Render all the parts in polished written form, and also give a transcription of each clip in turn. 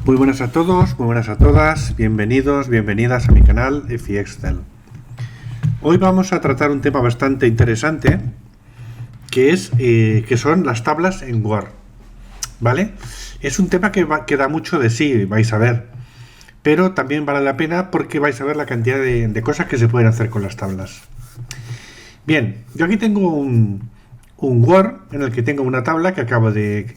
Muy buenas a todos, muy buenas a todas, bienvenidos, bienvenidas a mi canal EFI Excel. Hoy vamos a tratar un tema bastante interesante que son las tablas en Word, ¿vale? Es un tema que da mucho de sí, vais a ver, pero también vale la pena porque vais a ver la cantidad de cosas que se pueden hacer con las tablas. Bien, yo aquí tengo un Word en el que tengo una tabla que acabo de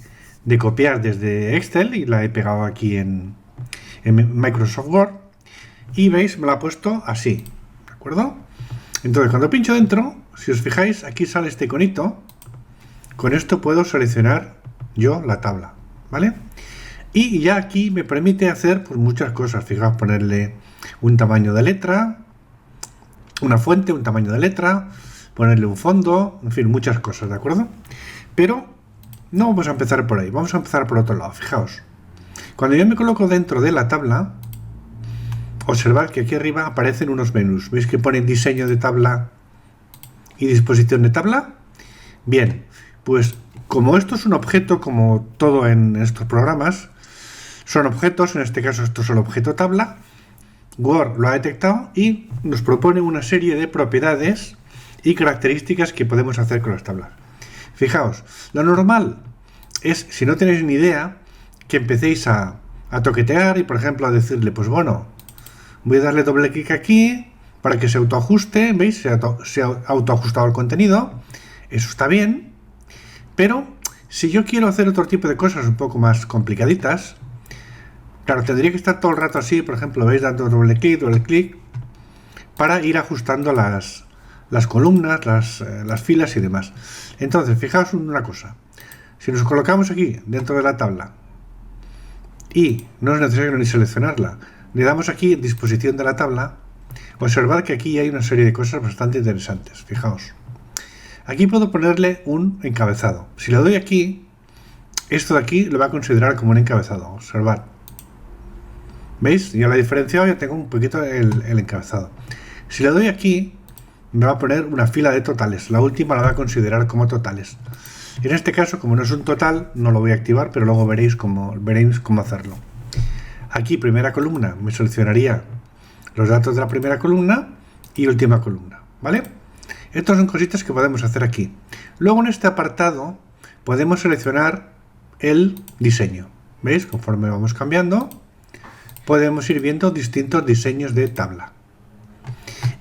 copiar desde Excel y la he pegado aquí en Microsoft Word y veis, me la ha puesto así, ¿de acuerdo? Entonces cuando pincho dentro, si os fijáis, aquí sale este iconito. Con esto puedo seleccionar yo la tabla, ¿vale? Y ya aquí me permite hacer pues muchas cosas. Fijaos, ponerle un tamaño de letra, una fuente, un tamaño de letra, ponerle un fondo, en fin, muchas cosas, ¿de acuerdo? Pero no vamos a empezar por ahí, vamos a empezar por otro lado. Fijaos, cuando yo me coloco dentro de la tabla, observad que aquí arriba aparecen unos menús. ¿Veis que pone diseño de tabla y disposición de tabla? Bien, pues como esto es un objeto, como todo en estos programas, son objetos, en este caso esto es el objeto tabla, Word lo ha detectado y nos propone una serie de propiedades y características que podemos hacer con las tablas. Fijaos, lo normal es, si no tenéis ni idea, que empecéis a toquetear y, por ejemplo, a decirle, pues bueno, voy a darle doble clic aquí para que se autoajuste, ¿veis? Se ha autoajustado el contenido, eso está bien, pero si yo quiero hacer otro tipo de cosas un poco más complicaditas, claro, tendría que estar todo el rato así, por ejemplo, ¿veis? Dando doble clic, para ir ajustando las columnas, las filas y demás. Entonces, fijaos en una cosa. Si nos colocamos aquí, dentro de la tabla, y no es necesario ni seleccionarla, le damos aquí en disposición de la tabla, observad que aquí hay una serie de cosas bastante interesantes. Fijaos. Aquí puedo ponerle un encabezado. Si le doy aquí, esto de aquí lo va a considerar como un encabezado. Observad. ¿Veis? Ya lo he diferenciado, ya tengo un poquito el encabezado. Si le doy aquí, me va a poner una fila de totales. La última la va a considerar como totales. En este caso, como no es un total, no lo voy a activar, pero luego veréis cómo hacerlo. Aquí, primera columna, me seleccionaría los datos de la primera columna y última columna, ¿vale? Estas son cositas que podemos hacer aquí. Luego en este apartado podemos seleccionar el diseño. ¿Veis? Conforme vamos cambiando, podemos ir viendo distintos diseños de tabla.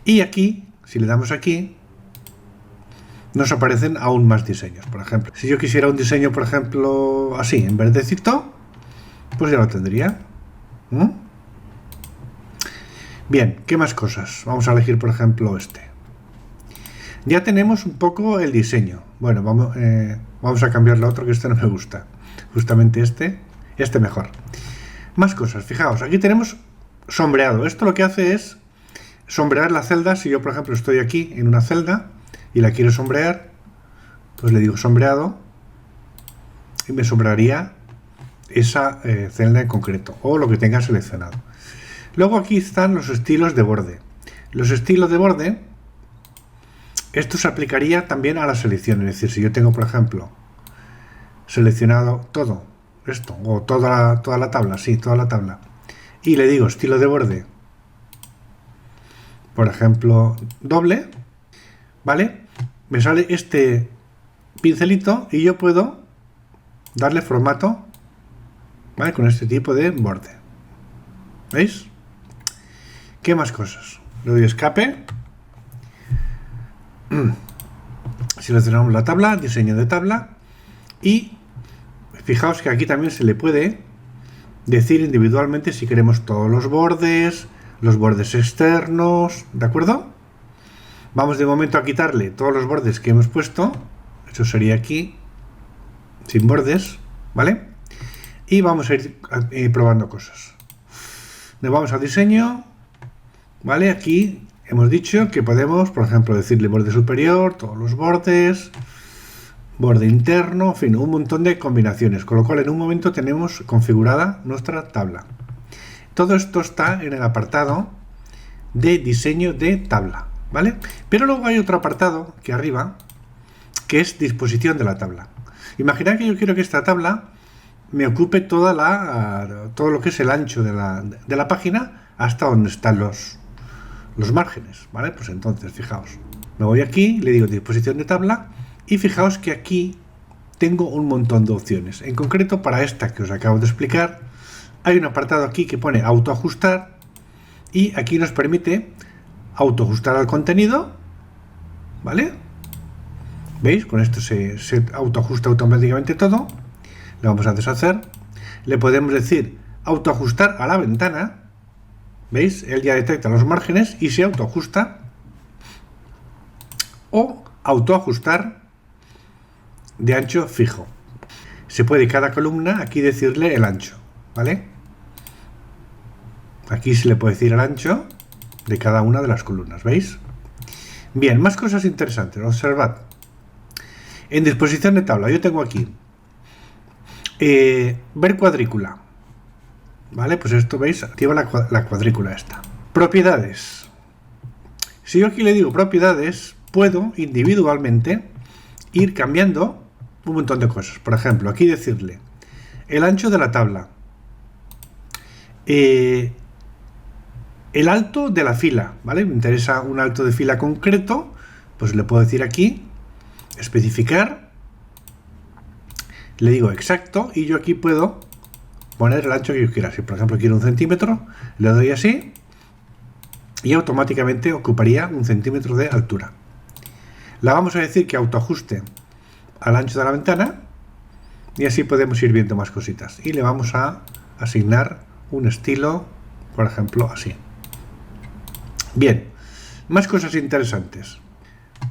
Y aquí, si le damos aquí, nos aparecen aún más diseños. Por ejemplo, si yo quisiera un diseño, por ejemplo, así, en verdecito, pues ya lo tendría. Bien, ¿qué más cosas? Vamos a elegir, por ejemplo, este. Ya tenemos un poco el diseño. Bueno, vamos a cambiarle a otro, que este no me gusta. Justamente este mejor. Más cosas, fijaos, aquí tenemos sombreado. Esto lo que hace es sombrear la celda. Si yo, por ejemplo, estoy aquí en una celda y la quiero sombrear, pues le digo sombreado y me sombrearía esa celda en concreto o lo que tenga seleccionado. Luego aquí están los estilos de borde. Los estilos de borde, esto se aplicaría también a la selección. Es decir, si yo tengo, por ejemplo, seleccionado todo esto o toda la tabla, sí, toda la tabla, y le digo estilo de borde, por ejemplo, doble, ¿vale? Me sale este pincelito y yo puedo darle formato, ¿vale? Con este tipo de borde. ¿Veis? ¿Qué más cosas? Le doy escape. Seleccionamos la tabla, diseño de tabla y fijaos que aquí también se le puede decir individualmente si queremos todos los bordes externos, ¿de acuerdo? Vamos de momento a quitarle todos los bordes que hemos puesto. Eso sería aquí, sin bordes, ¿vale? Y vamos a ir probando cosas. Nos vamos a diseño, ¿vale? Aquí hemos dicho que podemos, por ejemplo, decirle borde superior, todos los bordes, borde interno, en fin, un montón de combinaciones, con lo cual en un momento tenemos configurada nuestra tabla. Todo esto está en el apartado de diseño de tabla, ¿vale? Pero luego hay otro apartado que arriba, que es disposición de la tabla. Imaginad que yo quiero que esta tabla me ocupe todo lo que es el ancho de la página hasta donde están los márgenes, ¿vale? Pues entonces, fijaos, me voy aquí, le digo disposición de tabla y fijaos que aquí tengo un montón de opciones. En concreto, para esta que os acabo de explicar, hay un apartado aquí que pone autoajustar y aquí nos permite autoajustar al contenido, ¿vale? ¿Veis? Con esto se autoajusta automáticamente todo. Le vamos a deshacer. Le podemos decir autoajustar a la ventana. ¿Veis? Él ya detecta los márgenes y se autoajusta. O autoajustar de ancho fijo. Se puede cada columna aquí decirle el ancho, ¿vale? Aquí se le puede decir el ancho de cada una de las columnas, ¿veis? Bien, más cosas interesantes. Observad. En disposición de tabla, yo tengo aquí ver cuadrícula. ¿Vale? Pues esto, ¿veis? Activa la cuadrícula esta. Propiedades. Si yo aquí le digo propiedades, puedo individualmente ir cambiando un montón de cosas. Por ejemplo, aquí decirle el ancho de la tabla, el alto de la fila, ¿vale? Me interesa un alto de fila concreto, pues le puedo decir aquí, especificar, le digo exacto y yo aquí puedo poner el ancho que yo quiera. Si por ejemplo quiero 1 centímetro, le doy así y automáticamente ocuparía 1 centímetro de altura. La vamos a decir que autoajuste al ancho de la ventana y así podemos ir viendo más cositas. Y le vamos a asignar un estilo, por ejemplo, así. Bien, más cosas interesantes.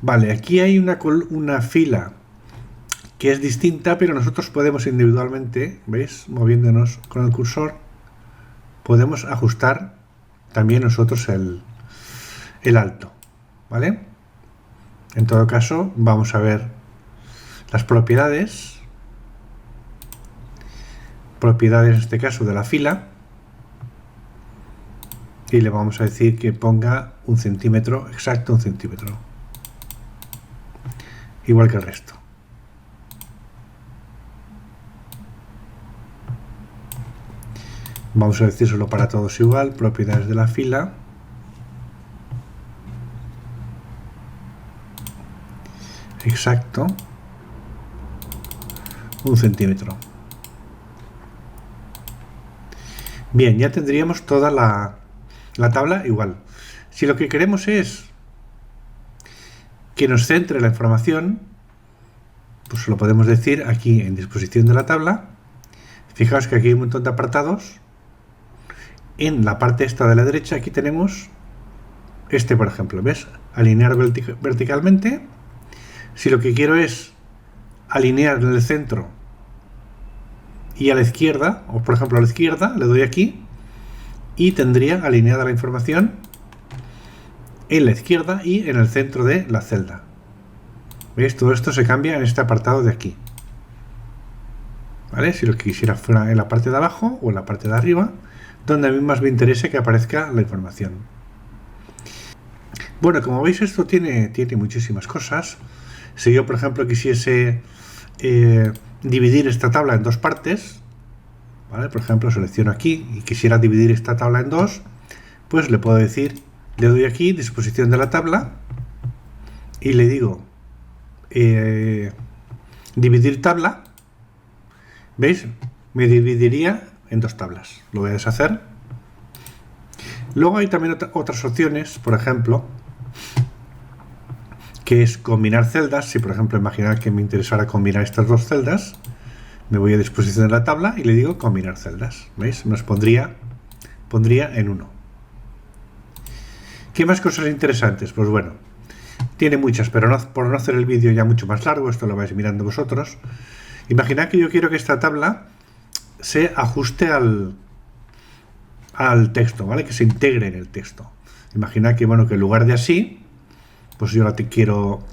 Vale, aquí hay una fila que es distinta, pero nosotros podemos individualmente, ¿veis? Moviéndonos con el cursor, podemos ajustar también nosotros el alto, ¿vale? En todo caso, vamos a ver las propiedades en este caso de la fila, y le vamos a decir que ponga 1 centímetro, exacto 1 centímetro, igual que el resto. Vamos a decírselo para todos igual, propiedades de la fila. Exacto. 1 centímetro. Bien, ya tendríamos toda la tabla igual. Si lo que queremos es que nos centre la información, pues lo podemos decir aquí en disposición de la tabla. Fijaos que aquí hay un montón de apartados. En la parte esta de la derecha aquí tenemos este, por ejemplo, ¿ves? Alinear verticalmente. Si lo que quiero es alinear en el centro y a la izquierda, o por ejemplo a la izquierda, le doy aquí y tendría alineada la información en la izquierda y en el centro de la celda. ¿Veis? Todo esto se cambia en este apartado de aquí. ¿Vale? Si lo que quisiera fuera en la parte de abajo o en la parte de arriba, donde a mí más me interese que aparezca la información. Bueno, como veis, esto tiene muchísimas cosas. Si yo, por ejemplo, quisiese dividir esta tabla en dos partes, ¿vale? Por ejemplo, selecciono aquí y quisiera dividir esta tabla en dos, pues le puedo decir, le doy aquí, disposición de la tabla, y le digo, dividir tabla. ¿Veis? Me dividiría en dos tablas. Lo voy a deshacer. Luego hay también otras opciones, por ejemplo, que es combinar celdas. Si por ejemplo imaginar que me interesara combinar estas dos celdas, me voy a disposición de la tabla y le digo combinar celdas. ¿Veis? Nos pondría en uno. ¿Qué más cosas interesantes? Pues bueno, tiene muchas, pero por no hacer el vídeo ya mucho más largo, esto lo vais mirando vosotros. Imaginad que yo quiero que esta tabla se ajuste al texto, ¿vale? Que se integre en el texto. Imaginad que, bueno, que en lugar de así, pues yo la quiero,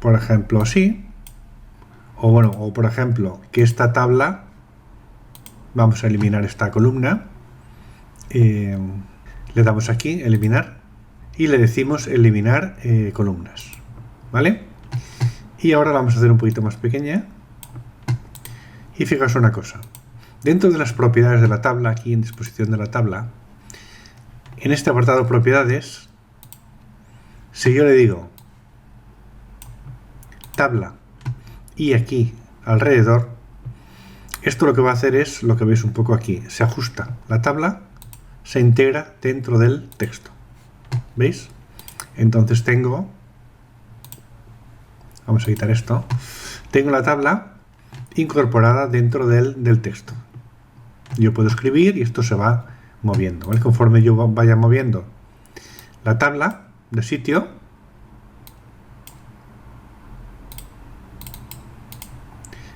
por ejemplo, así. O bueno, o por ejemplo, que esta tabla, vamos a eliminar esta columna. Le damos aquí, eliminar, y le decimos eliminar columnas, ¿vale? Y ahora la vamos a hacer un poquito más pequeña. Y fijaos una cosa. Dentro de las propiedades de la tabla, aquí en disposición de la tabla, en este apartado propiedades, si yo le digo tabla y aquí alrededor, esto lo que va a hacer es lo que veis un poco aquí, se ajusta la tabla, se integra dentro del texto, ¿veis? Entonces tengo, vamos a quitar esto, tengo la tabla incorporada dentro del texto. Yo puedo escribir y esto se va moviendo, ¿vale? Conforme yo vaya moviendo la tabla de sitio,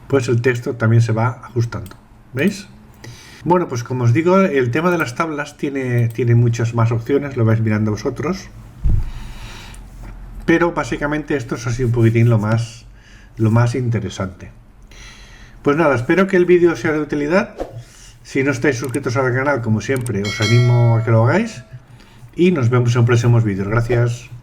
pues el texto también se va ajustando, ¿veis? Bueno, pues como os digo, el tema de las tablas tiene muchas más opciones, lo vais mirando vosotros, pero básicamente esto es así un poquitín lo más interesante. Pues nada, espero que el vídeo sea de utilidad. Si no estáis suscritos al canal, como siempre, os animo a que lo hagáis y nos vemos en próximos vídeos. Gracias.